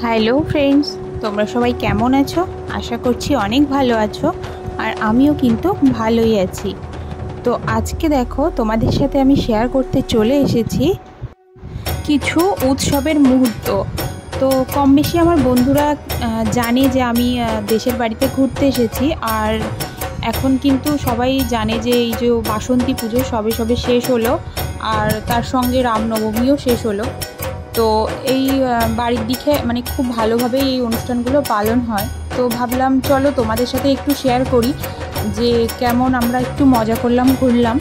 Hello friends, তোমরা সবাই কেমন আছো? আশা করছি অনেক ভালো আছো। আর আমিও কিন্তু ভালোই আছি। তো আজকে দেখো, তোমাদের সাথে আমি শেয়ার করতে চলে এসেছি কিছু উৎসবের মুহূর্ত। তো কম বেশি আমার বন্ধুরা জানে যে আমি দেশের বাড়িতে ঘুরতে এসেছি। আর এখন কিন্তু সবাই জানে যে এই যে বাসন্তী পুজো সবে সবে শেষ হলো, আর তার সঙ্গে রামনবমীও শেষ হলো। তো এই বাড়ির দিকে মানে খুব ভালোভাবেই এই অনুষ্ঠানগুলো পালন হয়। তো ভাবলাম চলো তোমাদের সাথে একটু শেয়ার করি যে কেমন আমরা একটু মজা করলাম, ঘুরলাম।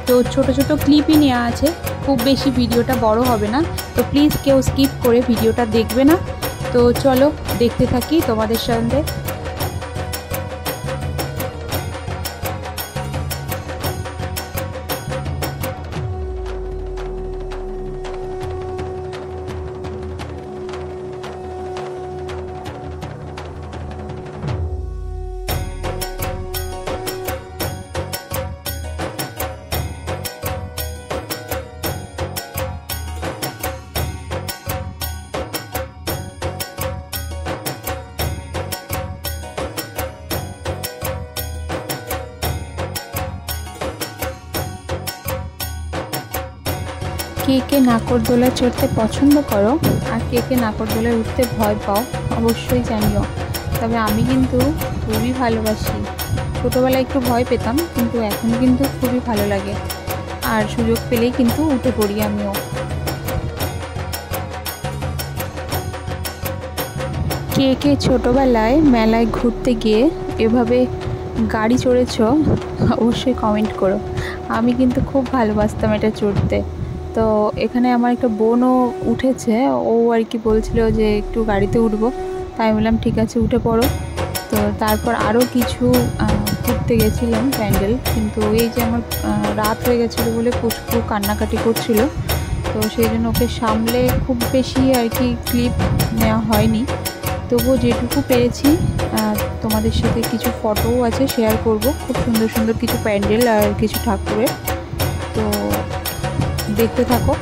তো ছোট ছোট ক্লিপই নেওয়া আছে, খুব বেশি ভিডিওটা বড় হবে না। তো প্লিজ কেউ স্কিপ করে ভিডিওটা দেখবে না। তো চলো দেখতে থাকি তোমাদের সঙ্গে। কে কে নাগরদোলা চড়তে পছন্দ করো আর কে কে নাগরদোলায় উঠতে ভয় পাও অবশ্যই জানিও। তবে আমি কিন্তু খুবই ভালোবাসি। ছোটোবেলায় একটু ভয় পেতাম, কিন্তু এখন কিন্তু খুবই ভালো লাগে। আর সুযোগ পেলেই কিন্তু উঠে পড়ি আমিও। কে কে ছোটোবেলায় মেলায় ঘুরতে গিয়ে এভাবে গাড়ি চড়েছ অবশ্যই কমেন্ট করো। আমি কিন্তু খুব ভালোবাসতাম এটা চড়তে। তো এখানে আমার একটা বোনও উঠেছে, ও আর কি বলছিল যে একটু গাড়িতে উঠবো। তাই বললাম ঠিক আছে উঠে পড়ো। তো তারপর আরও কিছু ঘুরতে গেছিলাম প্যান্ডেল, কিন্তু এই যে আমার রাত হয়ে গেছিলো বলে পুচকু কান্নাকাটি করছিল। তো সেই জন্য ওকে সামলে খুব বেশি আর কি ক্লিপ নেওয়া হয়নি। তবুও যেটুকু পেরেছি তোমাদের সাথে কিছু ফটোও আছে, শেয়ার করব। খুব সুন্দর সুন্দর কিছু প্যান্ডেল আর কিছু ঠাকুরের। তো দেখতে থাকো।